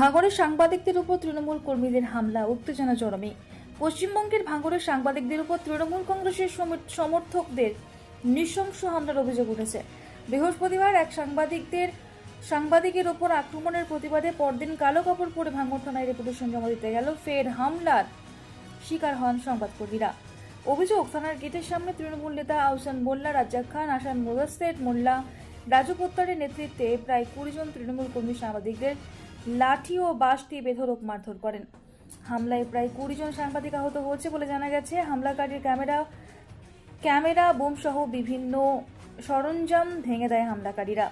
ভাঙড়ের সাংবাদিকদের উপর তৃণমূল কর্মীদের হামলা, উত্তেজনা চরমে। পশ্চিমবঙ্গের ভাঙড়ের সাংবাদিকদের উপর তৃণমূল কংগ্রেসের সমর্থকদের নৃশংস হামলার অভিযোগ উঠেছে। বৃহস্পতিবার এক সাংবাদিকের উপর আক্রমণের প্রতিবাদে পরদিন কালো কাপড় পরে ভাঙড় থানায় রিপোর্টেশন জমা দিতে গেল ফের হামলার শিকার হন সংবাদকর্মীরা। অভিযোগ, থানার গেটের সামনে তৃণমূল নেতা আহসান মোল্লা, রাজ্জাক খান, আসান মোদাসের মোল্লা, রাজু পোত্তারের নেতৃত্বে প্রায় 20 জন তৃণমূল কর্মী সাংবাদিকদের লাঠি ও বাঁশ দিয়ে বেধড়ক মারধর করেন। হামলায় প্রায় 20 জন সাংবাদিক আহত হয়েছে বলে জানা গেছে। হামলাকারীর ক্যামেরা বোম সহ বিভিন্ন সরঞ্জাম ভেঙে দেয় হামলাকারীরা।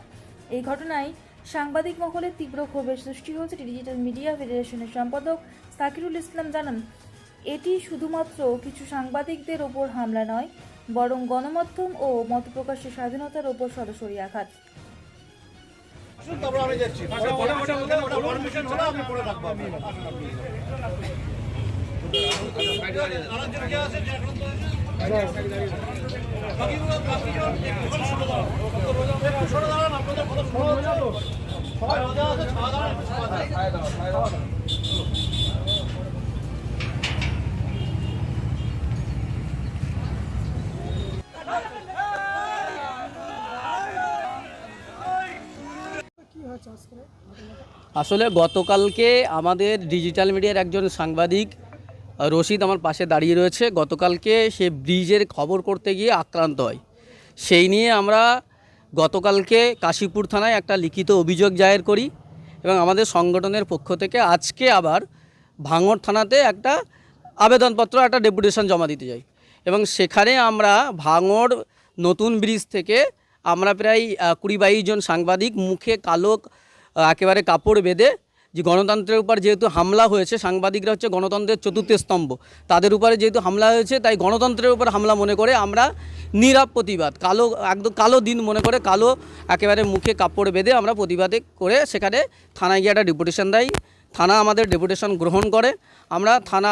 এই ঘটনায় সাংবাদিক মহলে তীব্র ক্ষোভের সৃষ্টি হয়েছে। ডিজিটাল মিডিয়া ফেডারেশনের সম্পাদক সাকিরুল ইসলাম জানান, এটি শুধুমাত্র কিছু সাংবাদিকদের ওপর হামলা নয়, বরং গণমাধ্যম ও মত প্রকাশের স্বাধীনতার ওপর সরাসরি আঘাত। আসলে গতকালকে আমাদের ডিজিটাল মিডিয়ার একজন সাংবাদিক রশিদ আমার পাশে দাঁড়িয়ে রয়েছে। গতকালকে সে ব্রিজের খবর করতে গিয়ে আক্রান্ত হয়। সেই নিয়ে আমরা গতকালকে কাশীপুর থানায় একটা লিখিত অভিযোগ দায়ের করি এবং আমাদের সংগঠনের পক্ষ থেকে আজকে আবার ভাঙড় থানাতে একটা আবেদনপত্র, একটা ডেপুটেশন জমা দিতে যাই এবং সেখানে আমরা ভাঙড় নতুন ব্রিজ থেকে আমরা প্রায় 20-22 জন সাংবাদিক মুখে কালো একেবারে কাপড় বেঁধে, যে গণতন্ত্রের উপর যেহেতু হামলা হয়েছে, সাংবাদিকরা হচ্ছে গণতন্ত্রের চতুর্থ স্তম্ভ, তাদের উপরে যেহেতু হামলা হয়েছে তাই গণতন্ত্রের উপর হামলা মনে করে আমরা নীরব প্রতিবাদ, একদম কালো দিন মনে করে কালো একেবারে মুখে কাপড় বেঁধে আমরা প্রতিবাদে করে সেখানে থানায় গিয়ে একটা ডেপুটেশন দেয়। থানা আমাদের ডেপুটেশন গ্রহণ করে। থানা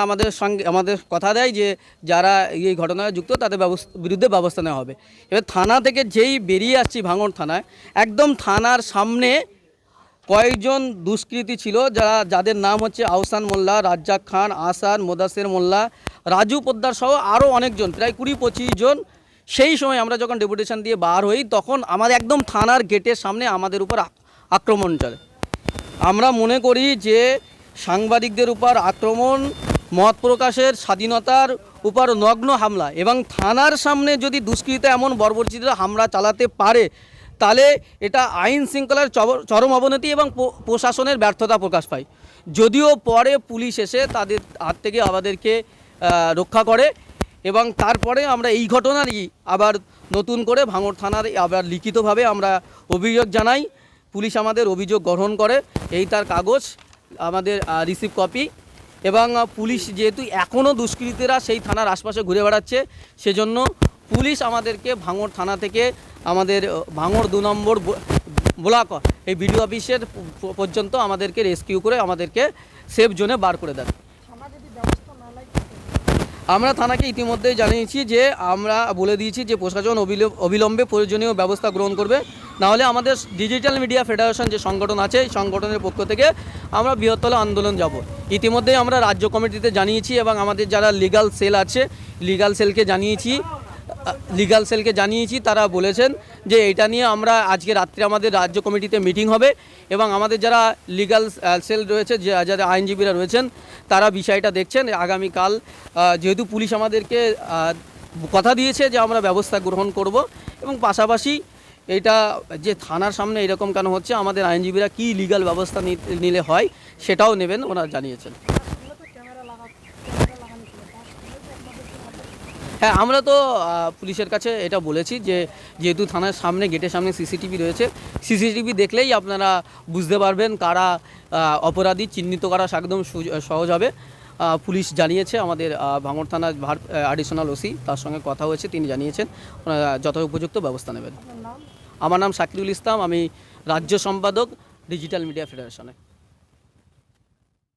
আমাদের কথা দেয় যে যারা এই ঘটনায় যুক্ত তাদের বিরুদ্ধে ব্যবস্থা নেওয়া হবে। এবার থানা থেকে যেই বেরিয়ে আসছি ভাঙড় থানায়, একদম থানার সামনে কয়েকজন দুষ্কৃতী ছিল যাদের নাম হচ্ছে আহসান মোল্লা, রাজ্জাক খান, আসান মোদাসের মোল্লা, রাজু পোদ্দার সহ আরও অনেকজন, প্রায় 20-25 জন। সেই সময় আমরা যখন ডেপুটেশন দিয়ে বার হই তখন আমাদের একদম থানার গেটের সামনে আমাদের উপর আক্রমণ চলে। আমরা মনে করি যে সাংবাদিকদের উপর আক্রমণ মত প্রকাশের স্বাধীনতার উপর নগ্ন হামলা, এবং থানার সামনে যদি দুষ্কৃতীরা এমন বর্বরচিত হামলা চালাতে পারে তাহলে এটা আইন শৃঙ্খলার চরম অবনতি এবং প্রশাসনের ব্যর্থতা প্রকাশ পায়। যদিও পরে পুলিশ এসে তাদের হাত থেকে আমাদেরকে রক্ষা করে এবং তারপরে আমরা এই ঘটনারই আবার নতুন করে ভাঙড় থানার আবার লিখিতভাবে আমরা অভিযোগ জানাই। পুলিশ আমাদের অভিযোগ গ্রহণ করে, এই তার কাগজ আমাদের রিসিভ কপি। এবং পুলিশ যেহেতু এখনও দুষ্কৃতীরা সেই থানার আশপাশে ঘুরে বেড়াচ্ছে, সেজন্য পুলিশ আমাদেরকে ভাঙড় থানা থেকে আমাদের ভাঙড় 2 নম্বর ব্লক এই বিডিও অফিসের পর্যন্ত আমাদেরকে রেস্কিউ করে আমাদেরকে সেফ জোনে বার করে দেন। আমরা থানাকে ইতিমধ্যেই জানিয়েছি যে আমরা বলে দিয়েছি যে প্রশাসন অবিলম্বে প্রয়োজনীয় ব্যবস্থা গ্রহণ করবে, নাহলে আমাদের ডিজিটাল মিডিয়া ফেডারেশন যে সংগঠন আছে এই সংগঠনের পক্ষ থেকে আমরা বৃহত্তর আন্দোলন যাব। ইতিমধ্যেই আমরা রাজ্য কমিটিতে জানিয়েছি এবং আমাদের যারা লিগ্যাল সেল আছে লিগ্যাল সেলকে জানিয়েছি। তারা বলেছেন যে এটা নিয়ে আমরা আজকে রাত্রে আমাদের রাজ্য কমিটিতে মিটিং হবে এবং আমাদের যারা লিগ্যাল সেল রয়েছে, যারা আইনজীবীরা রয়েছেন, তারা বিষয়টা দেখছেন। আগামীকাল যেহেতু পুলিশ আমাদেরকে কথা দিয়েছে যে আমরা ব্যবস্থা গ্রহণ করব, এবং পাশাপাশি এটা যে থানার সামনে এরকম কেন হচ্ছে, আমাদের আইনজীবীরা কি লিগ্যাল ব্যবস্থা নিলে হয় সেটাও নেবেন, ওনারা জানিয়েছেন। হ্যাঁ, আমরা তো পুলিশের কাছে এটা বলেছি যে যেহেতু থানার সামনে গেটের সামনে সিসিটিভি রয়েছে, সিসিটিভি দেখলেই আপনারা বুঝতে পারবেন কারা অপরাধী, চিহ্নিত করা একদম সহজ হবে। পুলিশ জানিয়েছে, আমাদের ভাঙড় থানার অ্যাডিশনাল ওসি তার সঙ্গে কথা হয়েছে, তিনি জানিয়েছেন যথোপযুক্ত ব্যবস্থা নেবেন। আমার নাম সাকিরুল ইসলাম, আমি রাজ্য সম্পাদক ডিজিটাল মিডিয়া ফেডারেশনে।